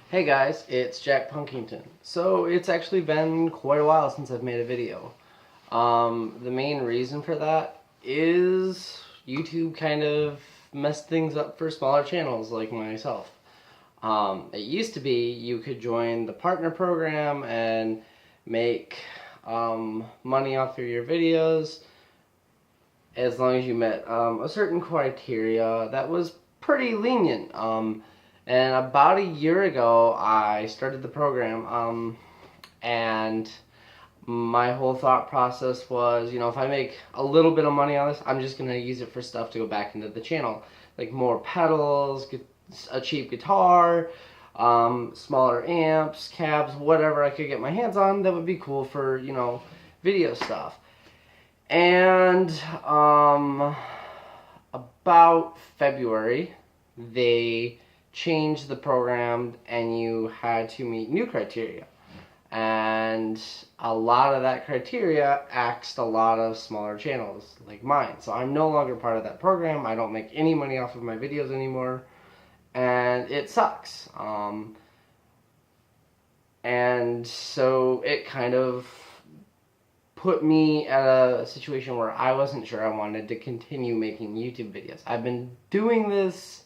Hey guys, it's Jack Punkington. So it's actually been quite a while since I've made a video. The main reason for that is YouTube kind of messed things up for smaller channels like myself. It used to be you could join the partner program and make money off of your videos as long as you met a certain criteria that was pretty lenient. And about a year ago, I started the program, and my whole thought process was, if I make a little bit of money on this, I'm just going to use it for stuff to go back into the channel. Like more pedals, a cheap guitar, smaller amps, cabs, whatever I could get my hands on that would be cool for, video stuff. And about February, they changed the program and you had to meet new criteria. And a lot of that criteria axed a lot of smaller channels like mine. So I'm no longer part of that program. I don't make any money off of my videos anymore. And it sucks. And so it kind of put me at a situation where I wasn't sure I wanted to continue making YouTube videos. I've been doing this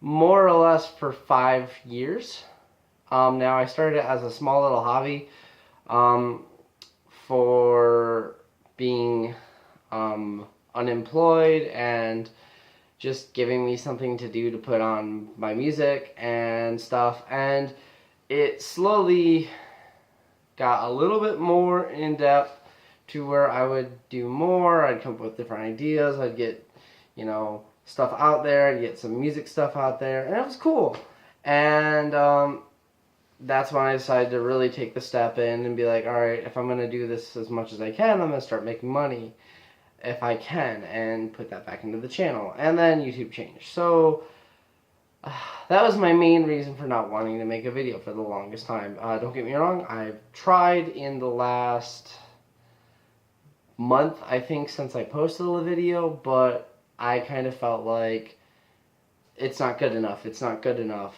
more or less for 5 years. Now I started it as a small little hobby for being unemployed and just giving me something to do to put on my music and stuff. And it slowly got a little bit more in depth to where I would do more. I'd come up with different ideas. I'd get, stuff out there. I'd get some music stuff out there. And it was cool. And that's when I decided to really take the step in and be like, alright, if I'm going to do this as much as I can, I'm going to start making money if I can and put that back into the channel. And then YouTube changed. So that was my main reason for not wanting to make a video for the longest time. Don't get me wrong, I've tried in the last month, I think, since I posted the video, but I kind of felt like it's not good enough,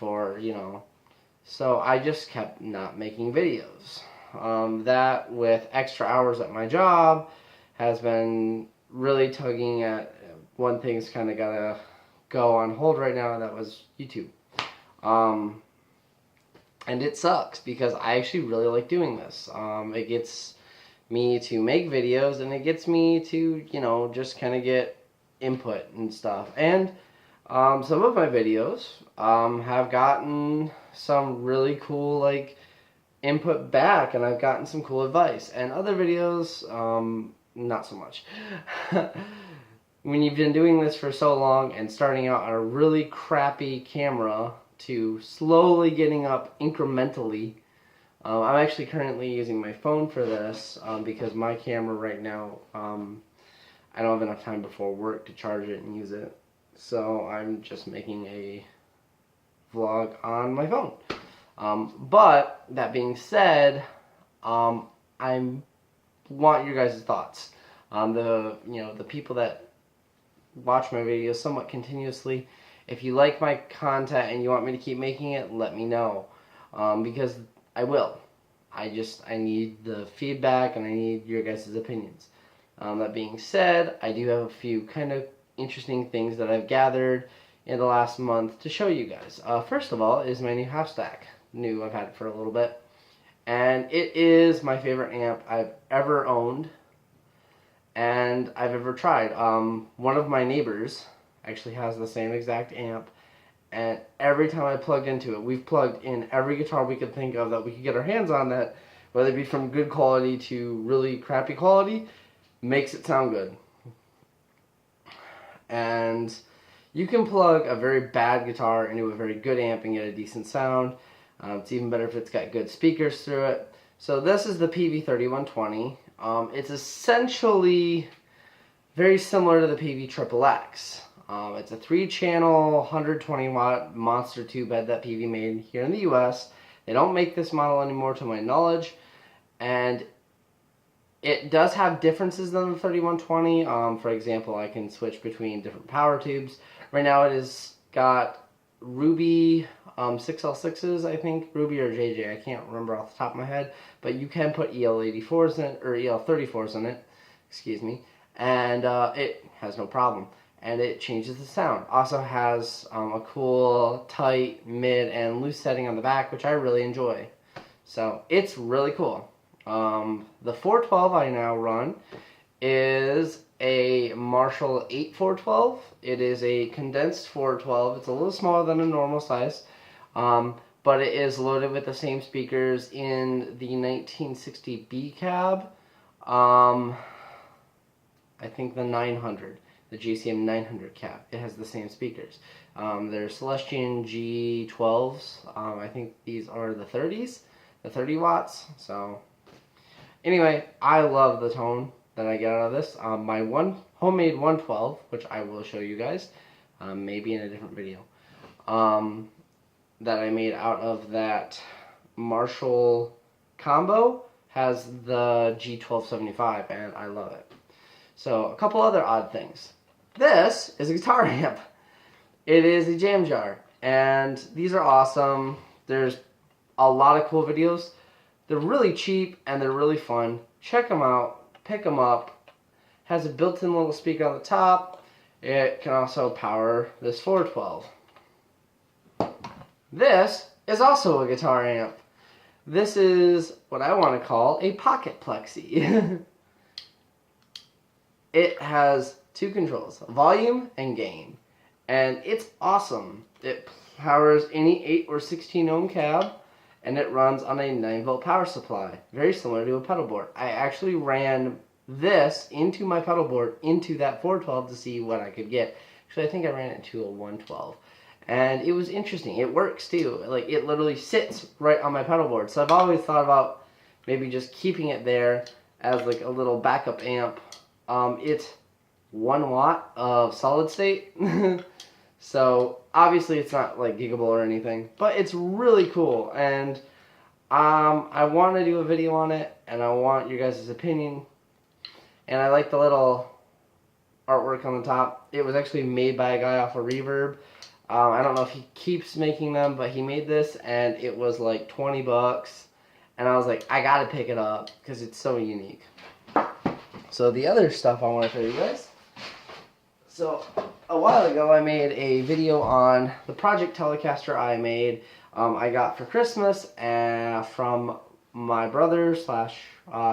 or, so I just kept not making videos. That, with extra hours at my job, has been really tugging at one thing's kind of gotta go on hold right now, and that was YouTube. And it sucks because I actually really like doing this. It gets me to make videos, and it gets me to, just kind of get input and stuff. And some of my videos have gotten some really cool, input back, and I've gotten some cool advice. And other videos, not so much. When you've been doing this for so long and starting out on a really crappy camera to slowly getting up incrementally, I'm actually currently using my phone for this because my camera right now, I don't have enough time before work to charge it and use it. So I'm just making a vlog on my phone. But that being said, I want your guys' thoughts. The people that watch my videos somewhat continuously. If you like my content and you want me to keep making it, let me know. Because I will. I need the feedback and I need your guys' opinions. That being said, I do have a few kind of interesting things that I've gathered in the last month to show you guys. First of all is my new half stack. I've had it for a little bit. And it is my favorite amp I've ever owned and I've ever tried. One of my neighbors actually has the same exact amp, and every time I plugged into it, we've plugged in every guitar we could think of that we could get our hands on, that, whether it be from good quality to really crappy quality, makes it sound good. And you can plug a very bad guitar into a very good amp and get a decent sound. It's even better if it's got good speakers through it. So this is the PV3120. It's essentially very similar to the PV Triple X. It's a 3-channel, 120 watt monster tube head that PV made here in the US. They don't make this model anymore to my knowledge, and it does have differences than the 3120. For example, I can switch between different power tubes. Right now it has got Ruby 6L6s, I think, Ruby or JJ, I can't remember off the top of my head, but you can put EL84s in it, or EL34s in it, excuse me, and it has no problem, and it changes the sound. Also has a cool tight, mid, and loose setting on the back, which I really enjoy. So it's really cool. The 412 I now run is a Marshall 8412. It is a condensed 412. It's a little smaller than a normal size, but it is loaded with the same speakers in the 1960B cab. I think the 900, the JCM 900 cab. It has the same speakers. They're Celestion G12s. I think these are the 30s, the 30 watts. So anyway, I love the tone that I get out of this. My homemade 112, which I will show you guys, maybe in a different video, that I made out of that Marshall combo, has the G1275, and I love it. So a couple other odd things. This is a guitar amp. It is a jam jar, and these are awesome. There's a lot of cool videos. They're really cheap and they're really fun. Check them out. Pick them up. Has a built-in little speaker on the top. It can also power this 412. This is also a guitar amp. This is what I want to call a pocket plexi. It has two controls, volume and gain, and it's awesome. It powers any 8 or 16 ohm cab, and it runs on a 9-volt power supply, very similar to a pedal board. I actually ran this into my pedal board, into that 412 to see what I could get. Actually, I think I ran it into a 112. And it was interesting. It works too. Like, it literally sits right on my pedal board. So I've always thought about maybe just keeping it there as like a little backup amp. It's 1 watt of solid state. So obviously it's not like giggable or anything, but it's really cool, and I want to do a video on it, and I want your guys' opinion. And I like the little artwork on the top. It was actually made by a guy off of Reverb. I don't know if he keeps making them, but he made this, and it was like 20 bucks, and I was like, I gotta pick it up because it's so unique. So the other stuff I want to show you guys. So a while ago I made a video on the Project Telecaster I made. I got for Christmas from my brother slash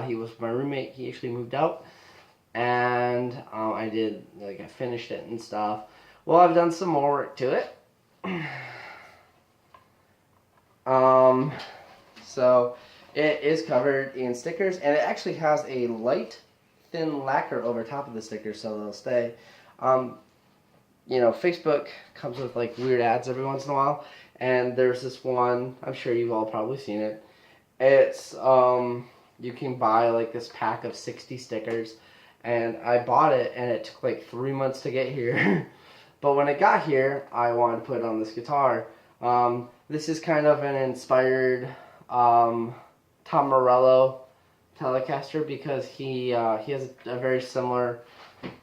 he was my roommate. He actually moved out, and I finished it and stuff. Well, I've done some more work to it. So it is covered in stickers, and it actually has a light thin lacquer over top of the stickers so they'll stay. You know, Facebook comes with like weird ads every once in a while, and there's this one, I'm sure you've all probably seen it. It's you can buy like this pack of 60 stickers, and I bought it, and it took like 3 months to get here. But when it got here, I wanted to put it on this guitar. This is kind of an inspired Tom Morello Telecaster, because he has a very similar,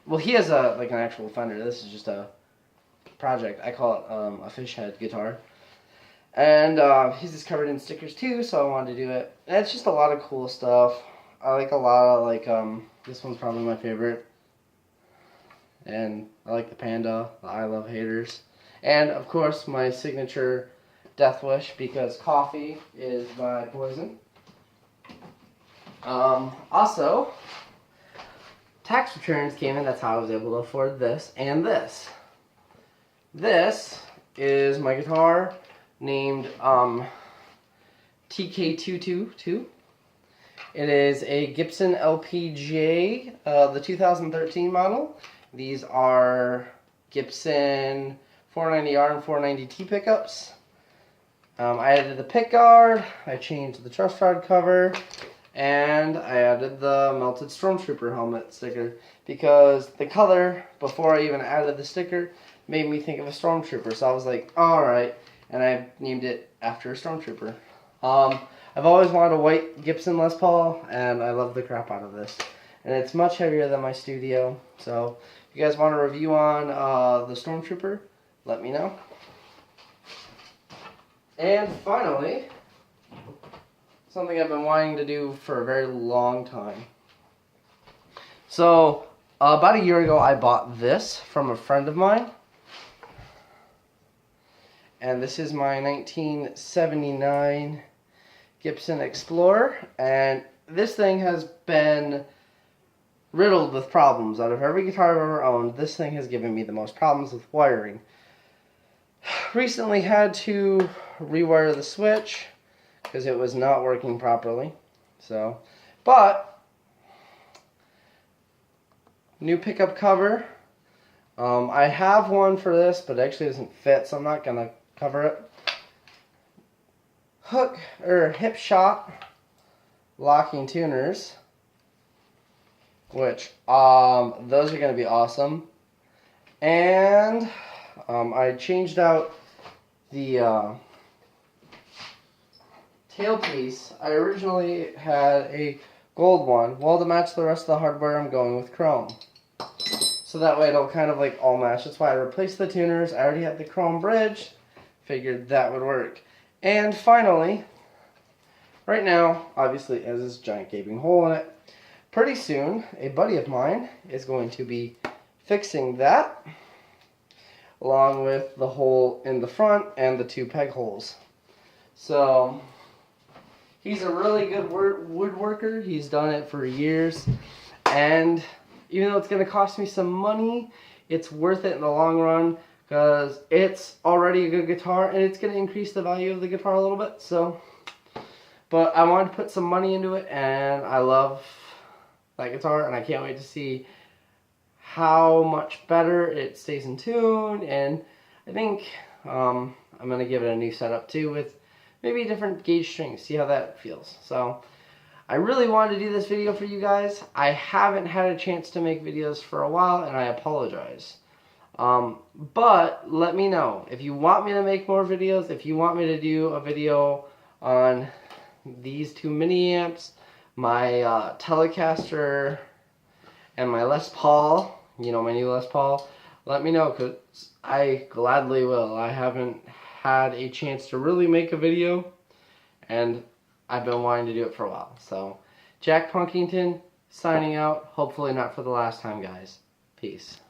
well, he has like an actual Fender. This is just a project. I call it a fish head guitar. And he's just covered in stickers too, so I wanted to do it. And it's just a lot of cool stuff. I like a lot of like this one's probably my favorite. And I like the Panda, the I Love Haters. And of course my signature Death Wish, because coffee is my poison. Also, tax returns came in. That's how I was able to afford this and this. This is my guitar named TK222. It is a Gibson LPJ, the 2013 model. These are Gibson 490R and 490T pickups. I added the pick guard, I changed the truss rod cover, and I added the melted Stormtrooper helmet sticker, because the color, before I even added the sticker, made me think of a Stormtrooper. So I was like, alright, and I named it after a Stormtrooper. I've always wanted a white Gibson Les Paul, and I love the crap out of this. And it's much heavier than my Studio, so if you guys want a review on the Stormtrooper, let me know. And finally, something I've been wanting to do for a very long time. So, about a year ago, I bought this from a friend of mine. And this is my 1979 Gibson Explorer. And this thing has been riddled with problems. Out of every guitar I've ever owned, this thing has given me the most problems with wiring. Recently had to rewire the switch because it was not working properly. But new pickup cover. I have one for this, but it actually doesn't fit, so I'm not gonna cover it. Hook or hip shot locking tuners, which those are gonna be awesome. And I changed out the tailpiece. I originally had a gold one. Well, to match the rest of the hardware, I'm going with chrome. So that way it'll kind of like all match. That's why I replaced the tuners. I already had the chrome bridge. Figured that would work. And finally, right now, obviously, it has this giant gaping hole in it. Pretty soon, a buddy of mine is going to be fixing that, along with the hole in the front and the 2 peg holes. So, he's a really good woodworker. He's done it for years. And even though it's going to cost me some money, it's worth it in the long run because it's already a good guitar and it's going to increase the value of the guitar a little bit. So, but I wanted to put some money into it, and I love that guitar, and I can't wait to see how much better it stays in tune. And I think I'm going to give it a new setup too with maybe different gauge strings, see how that feels. So I really wanted to do this video for you guys. I haven't had a chance to make videos for a while, and I apologize. But let me know if you want me to make more videos, if you want me to do a video on these 2 mini amps, my Telecaster, and my Les Paul, you know, my new Les Paul. Let me know, because I gladly will. I haven't had a chance to really make a video, and I've been wanting to do it for a while. So, Jack Punkington signing out. Hopefully not for the last time, guys. Peace.